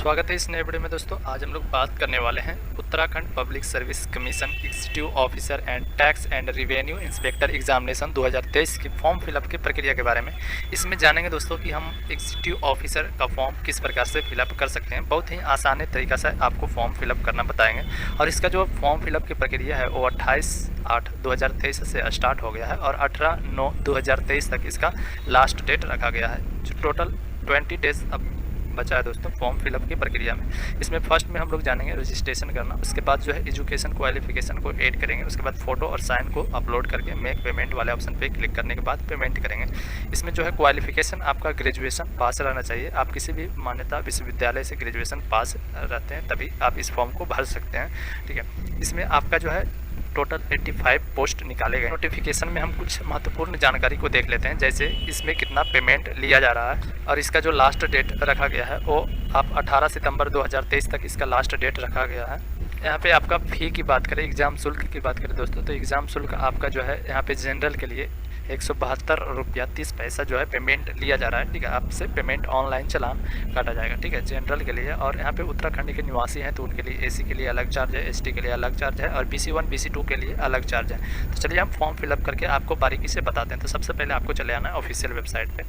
स्वागत है इस नए वीडियो में दोस्तों। आज हम लोग बात करने वाले हैं Uttarakhand public service commission executive officer and tax and revenue inspector examination 2023 की फॉर्म फिलअप की प्रक्रिया के बारे में। इसमें जानेंगे दोस्तों कि हम एग्जीक्यूटिव ऑफिसर का फॉर्म किस प्रकार से फिलअप कर सकते हैं। बहुत ही आसान तरीका से आपको फॉर्म फिलअप करना बताएंगे और इसका जो फॉर्म फिलअप की प्रक्रिया है वो 28/8/2023 से स्टार्ट हो गया है और 18/9/2023 तक इसका लास्ट डेट रखा गया है। जो टोटल 20 डेज अब बचा है दोस्तों फॉर्म फिलअप की प्रक्रिया में। इसमें फर्स्ट में हम लोग जानेंगे रजिस्ट्रेशन करना, उसके बाद जो है एजुकेशन क्वालिफिकेशन को ऐड करेंगे, उसके बाद फोटो और साइन को अपलोड करके मेक पेमेंट वाले ऑप्शन पे क्लिक करने के बाद पेमेंट करेंगे। इसमें जो है क्वालिफिकेशन आपका ग्रेजुएशन पास रहना चाहिए। आप किसी भी मान्यता विश्वविद्यालय से ग्रेजुएशन पास रहते हैं तभी आप इस फॉर्म को भर सकते हैं, ठीक है। इसमें आपका जो है टोटल 85 पोस्ट निकाले गए। नोटिफिकेशन में हम कुछ महत्वपूर्ण जानकारी को देख लेते हैं, जैसे इसमें कितना पेमेंट लिया जा रहा है और इसका जो लास्ट डेट रखा गया है वो आप 18 सितंबर 2023 तक इसका लास्ट डेट रखा गया है। यहाँ पे आपका फ़ी की बात करें, एग्ज़ाम शुल्क की बात करें दोस्तों, तो एग्ज़ाम शुल्क आपका जो है यहाँ पे जनरल के लिए 172 रुपया 30 पैसा जो है पेमेंट लिया जा रहा है, ठीक है। आपसे पेमेंट ऑनलाइन चालान काटा जाएगा, ठीक है, जनरल के लिए। और यहाँ पे उत्तराखंड के निवासी हैं तो उनके लिए एसी के लिए अलग चार्ज है, एसटी के लिए अलग चार्ज है और BC1 BC2 के लिए अलग चार्ज है। तो चलिए हम फॉर्म फिलअप करके आपको बारीकी से बताते हैं। तो सबसे पहले आपको चले आना है ऑफिशियल वेबसाइट पर।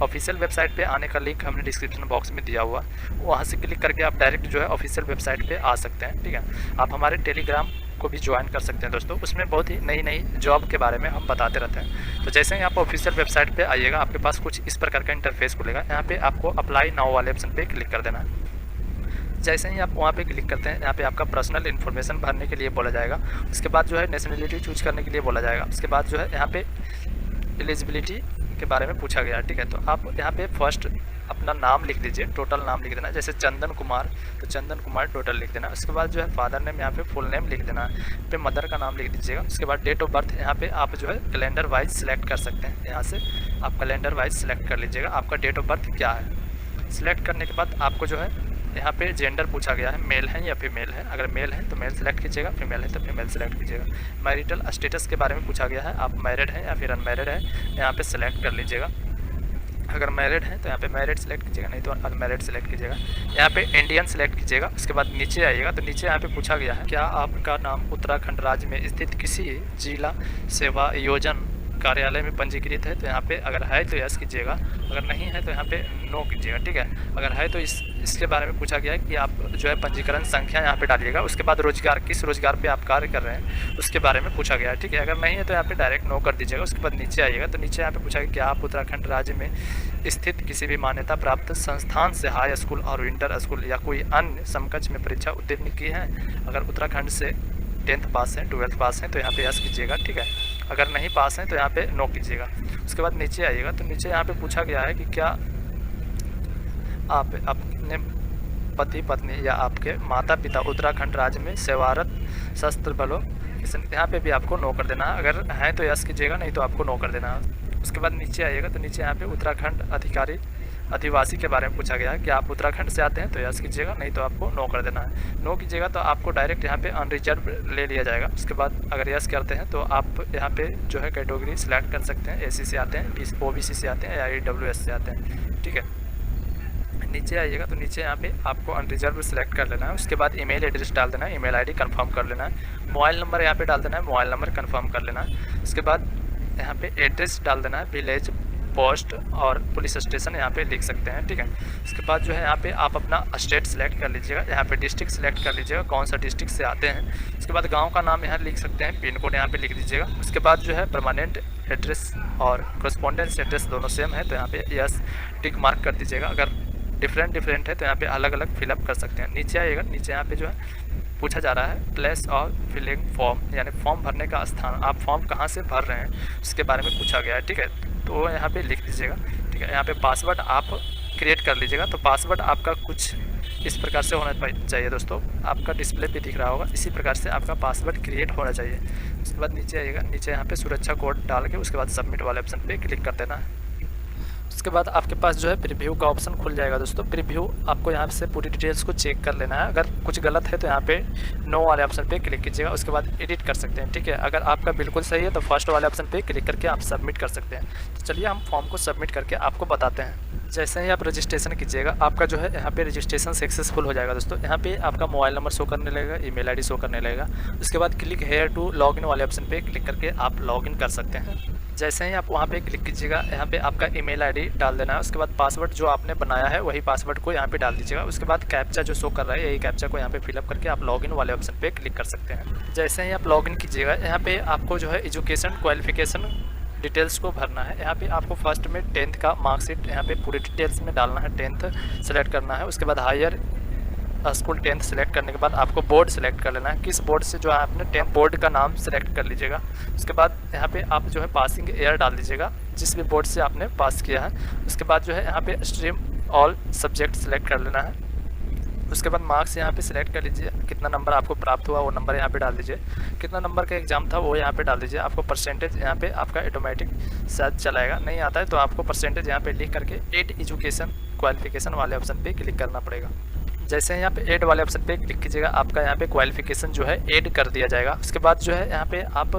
ऑफिशियल वेबसाइट पे आने का लिंक हमने डिस्क्रिप्शन बॉक्स में दिया हुआ, वहाँ से क्लिक करके आप डायरेक्ट जो है ऑफिशियल वेबसाइट पे आ सकते हैं, ठीक है। आप हमारे टेलीग्राम को भी ज्वाइन कर सकते हैं दोस्तों, उसमें बहुत ही नई नई जॉब के बारे में हम बताते रहते हैं। तो जैसे ही आप ऑफिशियल वेबसाइट पे आइएगा आपके पास कुछ इस प्रकार का इंटरफेस खुलेगा। यहाँ पे आपको अप्लाई नाउ वाले ऑप्शन पे क्लिक कर देना है। जैसे ही आप वहाँ पे क्लिक करते हैं यहाँ पे आपका पर्सनल इन्फॉर्मेशन भरने के लिए बोला जाएगा। उसके बाद जो है नेशनलिटी चूज करने के लिए बोला जाएगा। उसके बाद जो है यहाँ पे एलिजिबिलिटी के बारे में पूछा गया है, ठीक है। तो आप यहाँ पे फर्स्ट अपना नाम लिख दीजिए, टोटल नाम लिख देना, जैसे चंदन कुमार तो चंदन कुमार टोटल लिख देना। उसके बाद जो है फादर नेम यहाँ पे फुल नेम लिख देना है, पे मदर का नाम लिख दीजिएगा। उसके बाद डेट ऑफ बर्थ यहाँ पे आप जो है कैलेंडर वाइज सिलेक्ट कर सकते हैं। यहाँ से आप कैलेंडर वाइज सिलेक्ट कर लीजिएगा आपका डेट ऑफ बर्थ क्या है। सिलेक्ट करने के बाद आपको जो है यहाँ पे जेंडर पूछा गया है, मेल है या फीमेल है। अगर मेल है तो मेल सेलेक्ट कीजिएगा, फीमेल है तो फीमेल सेलेक्ट कीजिएगा। मैरिटल स्टेटस के बारे में पूछा गया है, आप मैरिड हैं या फिर अनमैरिड है, यहाँ पे सेलेक्ट कर लीजिएगा। अगर मैरिड है तो यहाँ पे मैरिड सेलेक्ट कीजिएगा, नहीं तो अनमैरिड सेलेक्ट कीजिएगा। यहाँ पे इंडियन सेलेक्ट कीजिएगा। उसके बाद नीचे आइएगा तो नीचे यहाँ पे पूछा गया है क्या आपका नाम उत्तराखंड राज्य में स्थित किसी जिला सेवा योजन कार्यालय में पंजीकृत है। तो यहाँ पे अगर है तो यस कीजिएगा, अगर नहीं है तो यहाँ पे नो कीजिएगा, ठीक है। अगर है तो इसके बारे में पूछा गया है कि आप जो है पंजीकरण संख्या यहाँ पे डालिएगा। उसके बाद रोजगार, किस रोजगार पे आप कार्य कर रहे हैं उसके बारे में पूछा गया है, ठीक है। अगर नहीं है तो यहाँ पे डायरेक्ट नो कर दीजिएगा। उसके बाद नीचे आइएगा तो नीचे यहाँ पे पूछा गया कि आप उत्तराखंड राज्य में स्थित किसी भी मान्यता प्राप्त संस्थान से हाई स्कूल और इंटर स्कूल या कोई अन्य समकक्ष में परीक्षा उत्तीर्ण की है। अगर उत्तराखंड से 10th पास हैं, 12th पास हैं तो यहाँ पे यस कीजिएगा, ठीक है। अगर नहीं पास हैं तो यहाँ पे नो कीजिएगा। उसके बाद नीचे आइएगा तो नीचे यहाँ पे पूछा गया है कि क्या आप अपने पति पत्नी या आपके माता पिता उत्तराखंड राज्य में सेवारत सशस्त्र बलों, यहाँ पे भी आपको नो कर देना है। अगर है तो यस कीजिएगा, नहीं तो आपको नो कर देना है। उसके बाद नीचे आइएगा तो नीचे यहाँ पे उत्तराखंड आदिवासी के बारे में पूछा गया है कि आप उत्तराखंड से आते हैं तो यस कीजिएगा, नहीं तो आपको नो कर देना है। नो कीजिएगा तो आपको डायरेक्ट यहाँ पे अनरिजर्व ले लिया जाएगा। उसके बाद अगर यस करते हैं तो आप यहाँ पे जो है कैटेगरी सिलेक्ट कर सकते हैं, AC से आते हैं, OBC से आते हैं या EWS से आते हैं, ठीक है। नीचे आइएगा तो नीचे यहाँ पे आपको अनरिजर्व सेलेक्ट कर लेना है। उसके बाद ईमेल एड्रेस डाल देना है, ईमेल ID कंफर्म कर लेना है। मोबाइल नंबर यहाँ पे डाल देना है, मोबाइल नंबर कंफर्म कर लेना है। उसके बाद यहाँ पे एड्रेस डाल देना है, विलेज, पोस्ट और पुलिस स्टेशन यहाँ पे लिख सकते हैं, ठीक है। उसके बाद जो है यहाँ पे आप अपना स्टेट सेलेक्ट कर लीजिएगा, यहाँ पे डिस्ट्रिक्ट सेलेक्ट कर लीजिएगा कौन सा डिस्ट्रिक्ट से आते हैं। उसके बाद गांव का नाम यहाँ लिख सकते हैं, पिन कोड यहाँ पे लिख दीजिएगा। उसके बाद जो है परमानेंट एड्रेस और कॉरेस्पॉन्डेंस एड्रेस दोनों सेम है तो यहाँ पे यस टिक मार्क कर दीजिएगा। अगर डिफरेंट है तो यहाँ पे अलग अलग फिलअप कर सकते हैं। नीचे आइएगा, नीचे यहाँ पे जो है पूछा जा रहा है प्लेस ऑफ फिलिंग फॉर्म, यानी फॉर्म भरने का स्थान, आप फॉर्म कहाँ से भर रहे हैं उसके बारे में पूछा गया है, ठीक है। तो यहाँ पे लिख दीजिएगा, ठीक है। यहाँ पे पासवर्ड आप क्रिएट कर लीजिएगा। तो पासवर्ड आपका कुछ इस प्रकार से होना चाहिए दोस्तों, आपका डिस्प्ले पे दिख रहा होगा, इसी प्रकार से आपका पासवर्ड क्रिएट होना चाहिए। उसके बाद नीचे आइएगा, नीचे यहाँ पे सुरक्षा कोड डाल के उसके बाद सबमिट वाले ऑप्शन पे क्लिक कर देना है। उसके बाद आपके पास जो है प्रीव्यू का ऑप्शन खुल जाएगा दोस्तों। प्रीव्यू आपको यहाँ से पूरी डिटेल्स को चेक कर लेना है, अगर कुछ गलत है तो यहाँ पे नो वाले ऑप्शन पे क्लिक कीजिएगा, उसके बाद एडिट कर सकते हैं, ठीक है। अगर आपका बिल्कुल सही है तो फर्स्ट वाले ऑप्शन पे क्लिक करके आप सबमिट कर सकते हैं। तो चलिए हम फॉर्म को सबमिट करके आपको बताते हैं। जैसे ही आप रजिस्ट्रेशन कीजिएगा, आपका जो है यहाँ पे रजिस्ट्रेशन सक्सेसफुल हो जाएगा दोस्तों। यहाँ पे आपका मोबाइल नंबर शो करने लगेगा, ईमेल आईडी शो करने लगेगा। उसके बाद क्लिक हेयर टू लॉगिन वाले ऑप्शन पे क्लिक करके आप लॉगिन कर सकते हैं। जैसे ही आप वहाँ पे क्लिक कीजिएगा, यहाँ पे आपका ईमेल आईडी डाल देना है। उसके बाद पासवर्ड जो आपने बनाया है वही पासवर्ड को यहाँ पे डाल दीजिएगा। उसके बाद कैप्चा जो शो कर रहा है, यही कैप्चा को यहाँ पे फिलअप करके आप लॉगिन वाले ऑप्शन पे क्लिक कर सकते हैं। जैसे ही आप लॉगिन कीजिएगा, यहाँ पे आपको जो है एजुकेशन क्वालिफिकेशन डिटेल्स को भरना है। यहाँ पे आपको फर्स्ट में 10th का मार्कशीट यहाँ पे पूरी डिटेल्स में डालना है, 10th सेलेक्ट करना है। उसके बाद हायर स्कूल 10th सेलेक्ट करने के बाद आपको बोर्ड सेलेक्ट कर लेना है, किस बोर्ड से जो है आपने 10th बोर्ड का नाम सेलेक्ट कर लीजिएगा। उसके बाद यहाँ पे आप जो है पासिंग ईयर डाल दीजिएगा, जिस भी बोर्ड से आपने पास किया है। उसके बाद जो है यहाँ पे स्ट्रीम ऑल सब्जेक्ट सेलेक्ट कर लेना है। उसके बाद मार्क्स यहाँ पे सिलेक्ट कर लीजिए, कितना नंबर आपको प्राप्त हुआ वो नंबर यहाँ पे डाल दीजिए, कितना नंबर का एग्जाम था वो यहाँ पे डाल दीजिए। आपको परसेंटेज यहाँ पे आपका ऑटोमेटिक शायद चलाएगा, नहीं आता है तो आपको परसेंटेज यहाँ पे लिख करके ऐड एजुकेशन क्वालिफिकेशन वाले ऑप्शन पे क्लिक करना पड़ेगा। जैसे यहाँ पे ऐड वाले ऑप्शन पे क्लिक कीजिएगा, आपका यहाँ पे क्वालिफिकेशन जो है ऐड कर दिया जाएगा। उसके बाद जो है यहाँ पे आप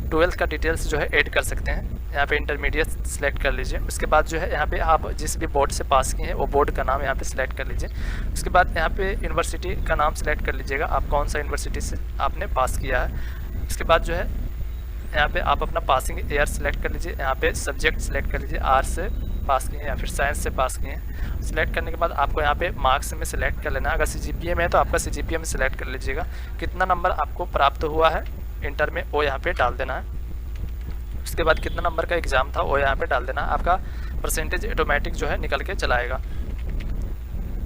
12th का डिटेल्स जो है ऐड कर सकते हैं। यहाँ पे इंटरमीडिएट सेलेक्ट कर लीजिए। उसके बाद जो है यहाँ पे आप जिस भी बोर्ड से पास किए हैं वो बोर्ड का नाम यहाँ पे सिलेक्ट कर लीजिए। उसके बाद यहाँ पे यूनिवर्सिटी का नाम सेलेक्ट कर लीजिएगा, आप कौन सा यूनिवर्सिटी से आपने पास किया है। उसके बाद जो है यहाँ पे आप अपना पासिंग ईयर सेलेक्ट कर लीजिए। यहाँ पे सब्जेक्ट सेलेक्ट कर लीजिए, आर्ट्स से पास किए हैं या फिर साइंस से पास किए हैं। सिलेक्ट करने के बाद आपको यहाँ पे मार्क्स में सिलेक्ट कर लेना है। अगर CGPA में है तो आपका CGPA में सिलेक्ट कर लीजिएगा, कितना नंबर आपको प्राप्त हुआ है इंटर में वो यहाँ पे डाल देना है। उसके बाद कितना नंबर का एग्ज़ाम था वो यहाँ पे डाल देना है। आपका परसेंटेज ऑटोमेटिक जो है निकल के चला आएगा।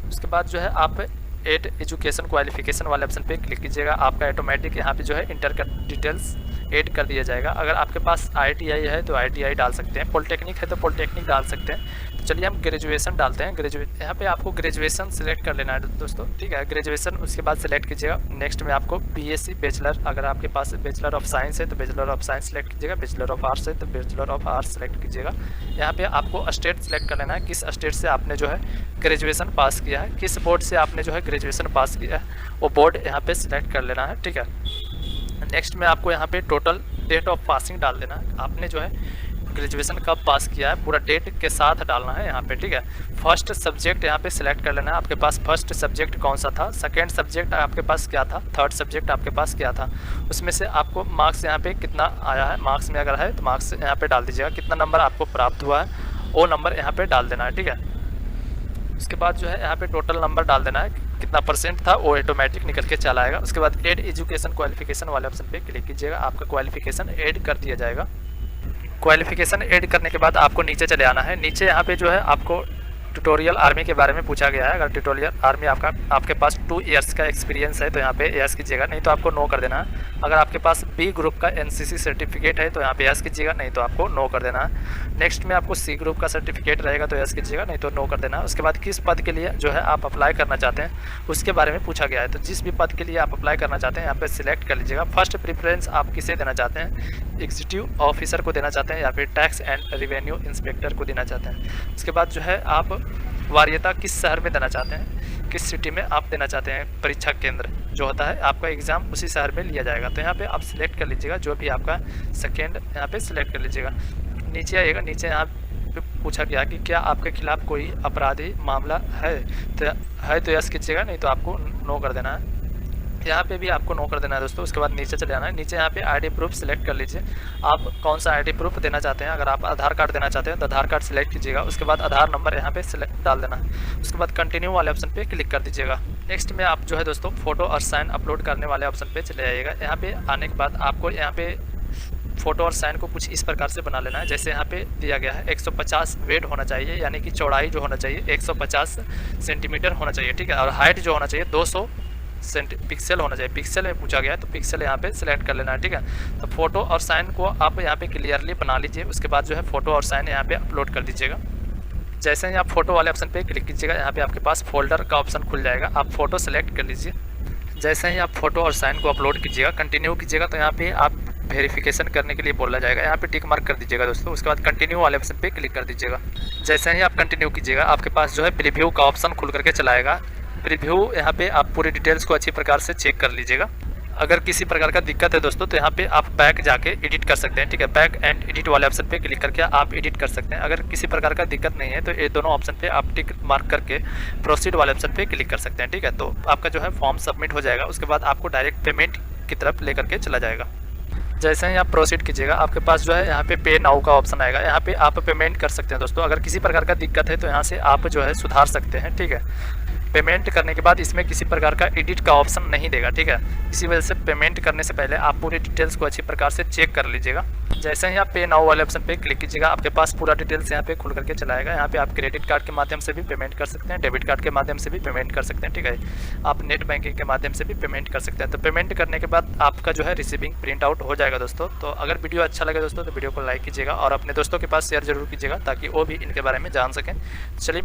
उसके बाद जो है आप ऐड एजुकेशन क्वालिफिकेशन वाले ऑप्शन पे क्लिक कीजिएगा, आपका ऑटोमेटिक यहाँ पे जो है इंटर का डिटेल्स ऐड कर दिया जाएगा। अगर आपके पास ITI है तो ITI डाल सकते हैं, पॉलिटेक्निक है तो पॉलिटेक्निक डाल सकते हैं। तो चलिए हम ग्रेजुएशन डालते हैं। यहाँ पे आपको ग्रेजुएशन सिलेक्ट कर लेना है दोस्तों, ठीक है। ग्रेजुएशन उसके बाद सिलेक्ट कीजिएगा। नेक्स्ट में आपको BSc बैचलर, अगर आपके पास बैचलर ऑफ साइंस है तो बैचलर ऑफ साइंस सेलेक्ट कीजिएगा, बैचलर ऑफ आर्ट्स है तो बैचलर ऑफ आर्ट्स सेलेक्ट कीजिएगा। यहाँ पे आपको स्टेट सेलेक्ट कर लेना है, किस स्टेट से आपने जो है ग्रेजुएशन पास किया है, किस बोर्ड से आपने जो है ग्रेजुएशन पास किया है वो बोर्ड यहाँ पे सिलेक्ट कर लेना है, ठीक है। नेक्स्ट में आपको यहाँ पे टोटल डेट ऑफ पासिंग डाल देना है, आपने जो है ग्रेजुएशन कब पास किया है पूरा डेट के साथ डालना है यहाँ पे, ठीक है। फर्स्ट सब्जेक्ट यहाँ पे सिलेक्ट कर लेना है, आपके पास फर्स्ट सब्जेक्ट कौन सा था, सेकंड सब्जेक्ट आपके पास क्या था, थर्ड सब्जेक्ट आपके पास क्या था, उसमें से आपको मार्क्स यहाँ पे कितना आया है। मार्क्स में अगर है तो मार्क्स यहाँ पे डाल दीजिएगा, कितना नंबर आपको प्राप्त हुआ है वो नंबर यहाँ पे डाल देना है, ठीक है। उसके बाद जो है यहाँ पे टोटल नंबर डाल देना है, कितना परसेंट था वो ऑटोमेटिक निकल के चला आएगा। उसके बाद ऐड एजुकेशन क्वालिफिकेशन वाले ऑप्शन पे क्लिक कीजिएगा, आपका क्वालिफिकेशन ऐड कर दिया जाएगा। क्वालिफिकेशन ऐड करने के बाद आपको नीचे चले आना है। नीचे यहाँ पे जो है आपको ट्यूटोरियल आर्मी के बारे में पूछा गया है। अगर ट्यूटोरियल आर्मी आपके पास 2 इयर्स का एक्सपीरियंस है तो यहाँ पे यस कीजिएगा, नहीं तो आपको नो कर देना है। अगर आपके पास B ग्रुप का NCC सर्टिफिकेट है तो यहाँ पे यस कीजिएगा, नहीं तो आपको नो कर देना है। नेक्स्ट में आपको C ग्रुप का सर्टिफिकेट रहेगा तो यस कीजिएगा, नहीं तो नो कर देना है। उसके बाद किस पद के लिए जो है आप अप्लाई करना चाहते हैं उसके बारे में पूछा गया है, तो जिस भी पद के लिए आप अप्लाई करना चाहते हैं यहाँ पे सिलेक्ट कर लीजिएगा। फर्स्ट प्रेफरेंस आप किसे देना चाहते हैं, एग्जीक्यूटिव ऑफिसर को देना चाहते हैं या फिर टैक्स एंड रेवेन्यू इंस्पेक्टर को देना चाहते हैं। उसके बाद जो है आप वरीयता किस शहर में देना चाहते हैं, किस सिटी में आप देना चाहते हैं, परीक्षा केंद्र जो होता है आपका एग्ज़ाम उसी शहर में लिया जाएगा। तो यहाँ पे आप सिलेक्ट कर लीजिएगा, जो भी आपका सेकेंड यहाँ पे सिलेक्ट कर लीजिएगा। नीचे आइएगा, नीचे यहाँ पे पूछा गया कि क्या आपके खिलाफ़ कोई आपराधिक मामला है तो यस कीजिएगा, नहीं तो आपको नो कर देना है। यहाँ पे भी आपको नो कर देना है दोस्तों। उसके बाद नीचे चले जाना है, नीचे यहाँ पे ID प्रूफ सिलेक्ट कर लीजिए, आप कौन सा ID प्रूफ देना चाहते हैं। अगर आप आधार कार्ड देना चाहते हैं तो आधार कार्ड सिलेक्ट कीजिएगा। उसके बाद आधार नंबर यहाँ पे सिलेक्ट डाल देना है। उसके बाद कंटिन्यू वाले ऑप्शन पे क्लिक कर दीजिएगा। नेक्स्ट में आप जो है दोस्तों फोटो और साइन अपलोड करने वाले ऑप्शन पे चले जाइएगा। यहाँ पे आने के बाद आपको यहाँ पे फ़ोटो और साइन को कुछ इस प्रकार से बना लेना है, जैसे यहाँ पे दिया गया है 150 वेट होना चाहिए, यानी कि चौड़ाई जो होना चाहिए 150 सेंटीमीटर होना चाहिए, ठीक है। और हाइट जो होना चाहिए 200 पिक्सल होना चाहिए, पिक्सल में पूछा गया है तो पिक्सल यहाँ पे सिलेक्ट कर लेना है, ठीक है। तो फोटो और साइन को आप यहाँ पे क्लियरली बना लीजिए। उसके बाद जो है फोटो और साइन यहाँ पे अपलोड कर दीजिएगा। जैसे ही आप फोटो वाले ऑप्शन पे क्लिक कीजिएगा, यहाँ पे आपके पास फोल्डर का ऑप्शन खुल जाएगा, आप फोटो सेलेक्ट कर लीजिए। जैसे ही आप फोटो और साइन को अपलोड कीजिएगा, कंटिन्यू कीजिएगा, तो यहाँ पे आप वेरिफिकेशन करने के लिए बोला जाएगा। यहाँ पे टिक मार्क कर दीजिएगा दोस्तों। उसके बाद कंटिन्यू वाले ऑप्शन पे क्लिक कर दीजिएगा। जैसे ही आप कंटिन्यू कीजिएगा आपके पास जो है प्रीव्यू का ऑप्शन खुल करके चला आएगा। प्रीव्यू यहाँ पे आप पूरी डिटेल्स को अच्छी प्रकार से चेक कर लीजिएगा। अगर किसी प्रकार का दिक्कत है दोस्तों तो यहाँ पे आप बैक जाके एडिट कर सकते हैं, ठीक है। बैक एंड एडिट वाले ऑप्शन पे क्लिक करके आप एडिट कर सकते हैं। अगर किसी प्रकार का दिक्कत नहीं है तो ये दोनों ऑप्शन पे आप टिक मार्क करके प्रोसीड वाले ऑप्शन पे क्लिक कर सकते हैं, ठीक है। तो आपका जो है फॉर्म सबमिट हो जाएगा। उसके बाद आपको डायरेक्ट पेमेंट की तरफ लेकर के चला जाएगा। जैसे ही आप प्रोसीड कीजिएगा आपके पास जो है यहाँ पे पे नाउ का ऑप्शन आएगा। यहाँ पे आप पेमेंट कर सकते हैं दोस्तों। अगर किसी प्रकार का दिक्कत है तो यहाँ से आप जो है सुधार सकते हैं, ठीक है। पेमेंट करने के बाद इसमें किसी प्रकार का एडिट का ऑप्शन नहीं देगा, ठीक है। इसी वजह से पेमेंट करने से पहले आप पूरी डिटेल्स को अच्छी प्रकार से चेक कर लीजिएगा। जैसे ही आप पे नाउ वाले ऑप्शन पे क्लिक कीजिएगा आपके पास पूरा डिटेल्स यहाँ पे खुल करके चलाएगा। यहाँ पे आप क्रेडिट कार्ड के माध्यम से भी पेमेंट कर सकते हैं, डेबिट कार्ड के माध्यम से भी पेमेंट कर सकते हैं, ठीक है। आप नेट बैंकिंग के माध्यम से भी पेमेंट कर सकते हैं। तो पेमेंट करने के बाद आपका जो है रिसीविंग प्रिंट आउट हो जाएगा दोस्तों। तो अगर वीडियो अच्छा लगे दोस्तों तो वीडियो को लाइक कीजिएगा और अपने दोस्तों के पास शेयर जरूर कीजिएगा ताकि वो भी इनके बारे में जान सकें। चलिए